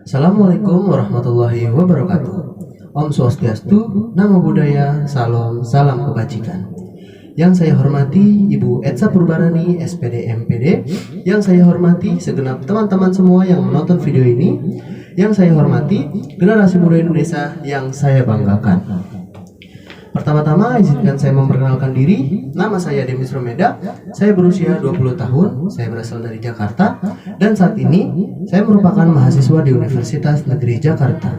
Assalamualaikum warahmatullahi wabarakatuh. Om Swastiastu, Namo Buddhaya, Salam, Salam Kebajikan. Yang saya hormati Ibu Etsa Purbarani, SPD MPD. Yang saya hormati segenap teman-teman semua yang menonton video ini. Yang saya hormati generasi muda Indonesia yang saya banggakan. Pertama-tama izinkan saya memperkenalkan diri. Nama saya Demis Romeda. Saya berusia 20 tahun. Saya berasal dari Jakarta dan saat ini saya merupakan mahasiswa di Universitas Negeri Jakarta.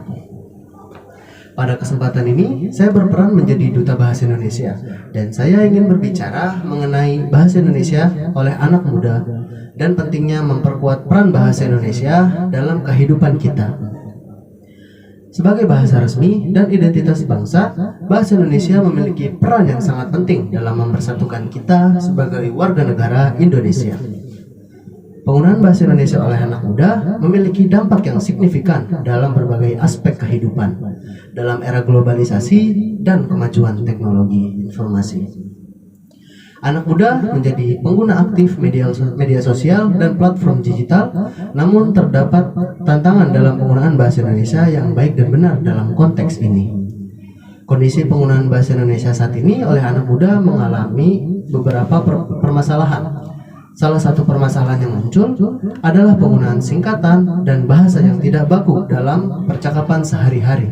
Pada kesempatan ini saya berperan menjadi duta bahasa Indonesia dan saya ingin berbicara mengenai bahasa Indonesia oleh anak muda dan pentingnya memperkuat peran bahasa Indonesia dalam kehidupan kita. Sebagai bahasa resmi dan identitas bangsa, bahasa Indonesia memiliki peran yang sangat penting dalam mempersatukan kita sebagai warga negara Indonesia. Penggunaan bahasa Indonesia oleh anak muda memiliki dampak yang signifikan dalam berbagai aspek kehidupan, dalam era globalisasi dan kemajuan teknologi informasi. Anak muda menjadi pengguna aktif media sosial dan platform digital, namun terdapat tantangan dalam penggunaan bahasa Indonesia yang baik dan benar dalam konteks ini. Kondisi penggunaan bahasa Indonesia saat ini oleh anak muda mengalami beberapa permasalahan. Salah satu permasalahan yang muncul adalah penggunaan singkatan dan bahasa yang tidak baku dalam percakapan sehari-hari.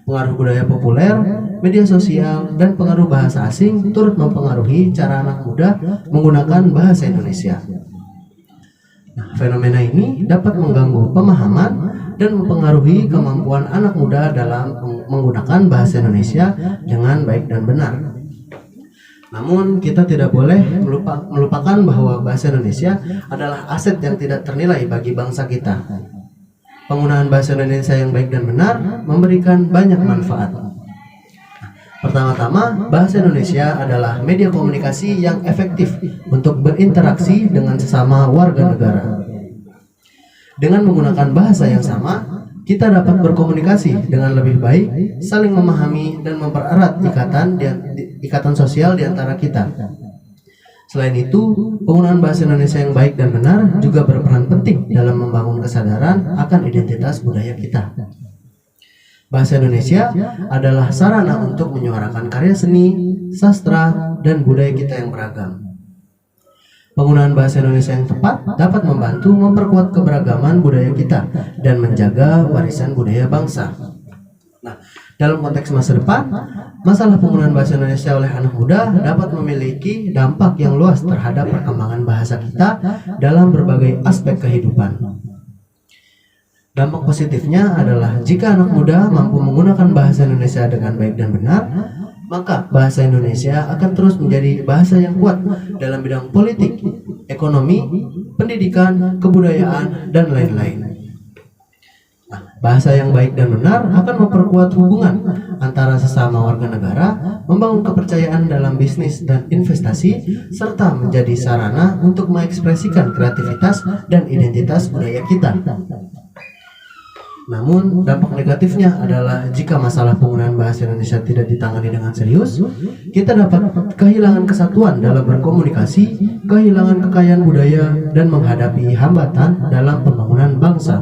Pengaruh budaya populer, media sosial, dan pengaruh bahasa asing turut mempengaruhi cara anak muda menggunakan bahasa Indonesia. Nah, fenomena ini dapat mengganggu pemahaman dan mempengaruhi kemampuan anak muda dalam menggunakan bahasa Indonesia dengan baik dan benar. Namun, kita tidak boleh melupakan bahwa bahasa Indonesia adalah aset yang tidak ternilai bagi bangsa kita. Penggunaan bahasa Indonesia yang baik dan benar memberikan banyak manfaat. Pertama-tama, bahasa Indonesia adalah media komunikasi yang efektif untuk berinteraksi dengan sesama warga negara. Dengan menggunakan bahasa yang sama, kita dapat berkomunikasi dengan lebih baik, saling memahami dan mempererat ikatan sosial di antara kita. Selain itu, penggunaan bahasa Indonesia yang baik dan benar juga berperan penting dalam membangun kesadaran akan identitas budaya kita. Bahasa Indonesia adalah sarana untuk menyuarakan karya seni, sastra, dan budaya kita yang beragam. Penggunaan bahasa Indonesia yang tepat dapat membantu memperkuat keberagaman budaya kita dan menjaga warisan budaya bangsa. Nah, dalam konteks masa depan, masalah penggunaan bahasa Indonesia oleh anak muda dapat memiliki dampak yang luas terhadap perkembangan bahasa kita dalam berbagai aspek kehidupan. Dampak positifnya adalah jika anak muda mampu menggunakan bahasa Indonesia dengan baik dan benar, maka bahasa Indonesia akan terus menjadi bahasa yang kuat dalam bidang politik, ekonomi, pendidikan, kebudayaan, dan lain-lain. Nah, bahasa yang baik dan benar akan memperkuat hubungan antara sesama warga negara, membangun kepercayaan dalam bisnis dan investasi, serta menjadi sarana untuk mengekspresikan kreativitas dan identitas budaya kita. Namun, dampak negatifnya adalah jika masalah penggunaan bahasa Indonesia tidak ditangani dengan serius, kita dapat kehilangan kesatuan dalam berkomunikasi, kehilangan kekayaan budaya, dan menghadapi hambatan dalam pembangunan bangsa.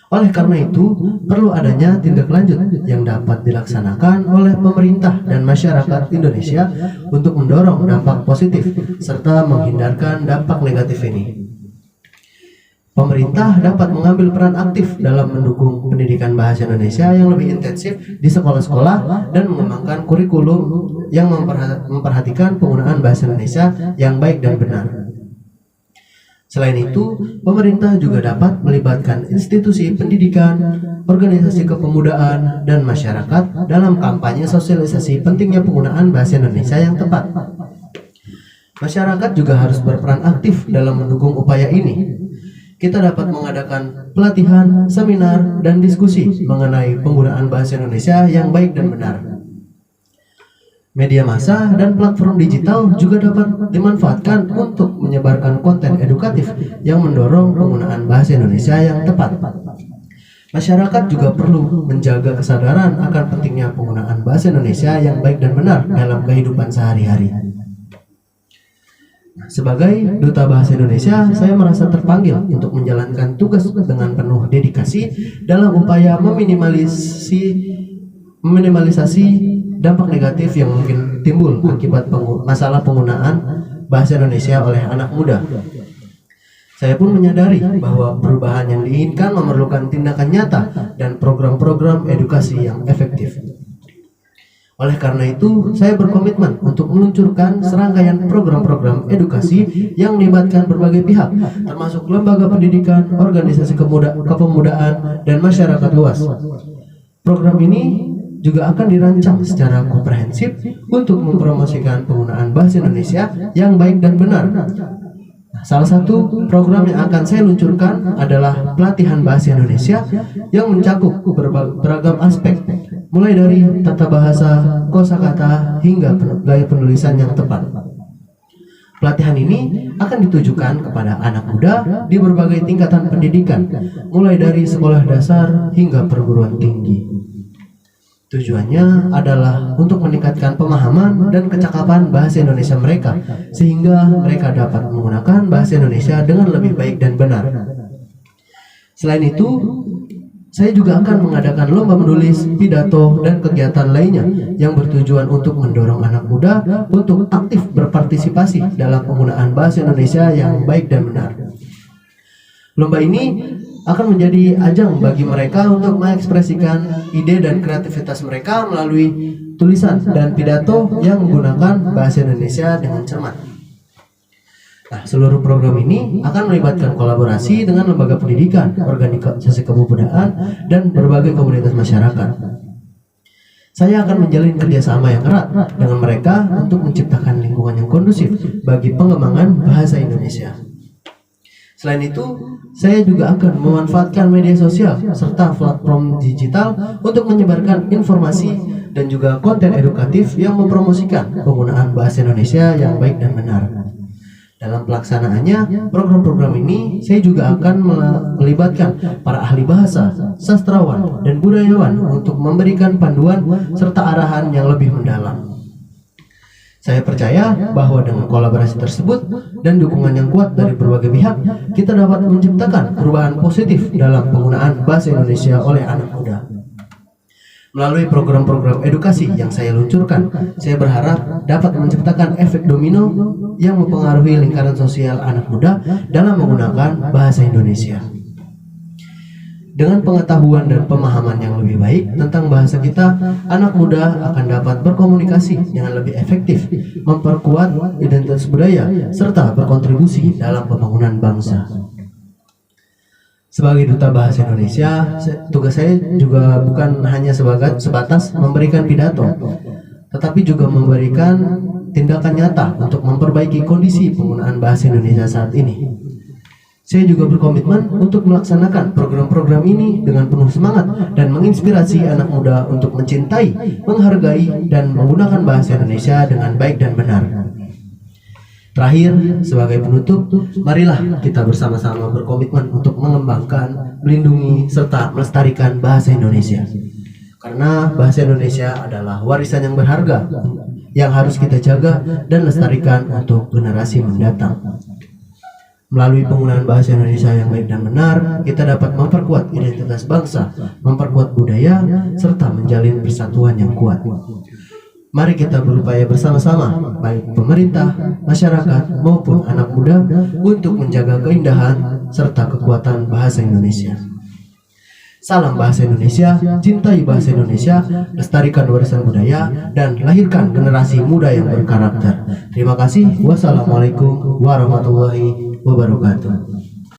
Oleh karena itu, perlu adanya tindak lanjut yang dapat dilaksanakan oleh pemerintah dan masyarakat Indonesia untuk mendorong dampak positif serta menghindarkan dampak negatif ini. Pemerintah dapat mengambil peran aktif dalam mendukung pendidikan bahasa Indonesia yang lebih intensif di sekolah-sekolah dan mengembangkan kurikulum yang memperhatikan penggunaan bahasa Indonesia yang baik dan benar. Selain itu, pemerintah juga dapat melibatkan institusi pendidikan, organisasi kepemudaan, dan masyarakat dalam kampanye sosialisasi pentingnya penggunaan bahasa Indonesia yang tepat. Masyarakat juga harus berperan aktif dalam mendukung upaya ini. Kita dapat mengadakan pelatihan, seminar, dan diskusi mengenai penggunaan bahasa Indonesia yang baik dan benar. Media massa dan platform digital juga dapat dimanfaatkan untuk menyebarkan konten edukatif yang mendorong penggunaan bahasa Indonesia yang tepat. Masyarakat juga perlu menjaga kesadaran akan pentingnya penggunaan bahasa Indonesia yang baik dan benar dalam kehidupan sehari-hari. Sebagai Duta Bahasa Indonesia, saya merasa terpanggil untuk menjalankan tugas dengan penuh dedikasi dalam upaya meminimalisasi dampak negatif yang mungkin timbul akibat masalah penggunaan bahasa Indonesia oleh anak muda. Saya pun menyadari bahwa perubahan yang diinginkan memerlukan tindakan nyata dan program-program edukasi yang efektif. Oleh karena itu, saya berkomitmen untuk meluncurkan serangkaian program-program edukasi yang melibatkan berbagai pihak, termasuk lembaga pendidikan, organisasi kepemudaan, dan masyarakat luas. Program ini juga akan dirancang secara komprehensif untuk mempromosikan penggunaan bahasa Indonesia yang baik dan benar. Salah satu program yang akan saya luncurkan adalah pelatihan bahasa Indonesia yang mencakup beragam aspek, mulai dari tata bahasa, kosakata, hingga gaya penulisan yang tepat. Pelatihan ini akan ditujukan kepada anak muda di berbagai tingkatan pendidikan, mulai dari sekolah dasar hingga perguruan tinggi. Tujuannya adalah untuk meningkatkan pemahaman dan kecakapan bahasa Indonesia mereka, sehingga mereka dapat menggunakan bahasa Indonesia dengan lebih baik dan benar. Selain itu, saya juga akan mengadakan lomba menulis, pidato, dan kegiatan lainnya yang bertujuan untuk mendorong anak muda untuk aktif berpartisipasi dalam penggunaan bahasa Indonesia yang baik dan benar. Lomba ini akan menjadi ajang bagi mereka untuk mengekspresikan ide dan kreativitas mereka melalui tulisan dan pidato yang menggunakan bahasa Indonesia dengan cermat. Nah, seluruh program ini akan melibatkan kolaborasi dengan lembaga pendidikan, organisasi kepemudaan, dan berbagai komunitas masyarakat. Saya akan menjalin kerjasama yang erat dengan mereka untuk menciptakan lingkungan yang kondusif bagi pengembangan bahasa Indonesia. Selain itu, saya juga akan memanfaatkan media sosial serta platform digital untuk menyebarkan informasi dan juga konten edukatif yang mempromosikan penggunaan bahasa Indonesia yang baik dan benar. Dalam pelaksanaannya, program-program ini saya juga akan melibatkan para ahli bahasa, sastrawan, dan budayawan untuk memberikan panduan serta arahan yang lebih mendalam. Saya percaya bahwa dengan kolaborasi tersebut dan dukungan yang kuat dari berbagai pihak, kita dapat menciptakan perubahan positif dalam penggunaan bahasa Indonesia oleh anak muda. Melalui program-program edukasi yang saya luncurkan, saya berharap dapat menciptakan efek domino yang mempengaruhi lingkaran sosial anak muda dalam menggunakan bahasa Indonesia. Dengan pengetahuan dan pemahaman yang lebih baik tentang bahasa kita, anak muda akan dapat berkomunikasi dengan lebih efektif, memperkuat identitas budaya, serta berkontribusi dalam pembangunan bangsa. Sebagai Duta Bahasa Indonesia, tugas saya juga bukan hanya sebatas memberikan pidato, tetapi juga memberikan tindakan nyata untuk memperbaiki kondisi penggunaan bahasa Indonesia saat ini. Saya juga berkomitmen untuk melaksanakan program-program ini dengan penuh semangat dan menginspirasi anak muda untuk mencintai, menghargai, dan menggunakan bahasa Indonesia dengan baik dan benar. Terakhir, sebagai penutup, marilah kita bersama-sama berkomitmen untuk mengembangkan, melindungi, serta melestarikan bahasa Indonesia. Karena bahasa Indonesia adalah warisan yang berharga yang harus kita jaga dan lestarikan untuk generasi mendatang. Melalui penggunaan bahasa Indonesia yang baik dan benar, kita dapat memperkuat identitas bangsa, memperkuat budaya, serta menjalin persatuan yang kuat. Mari kita berupaya bersama-sama, baik pemerintah, masyarakat, maupun anak muda, untuk menjaga keindahan serta kekuatan bahasa Indonesia. Salam bahasa Indonesia, cintai bahasa Indonesia, lestarikan warisan budaya, dan lahirkan generasi muda yang berkarakter. Terima kasih. Wassalamualaikum warahmatullahi wabarakatuh.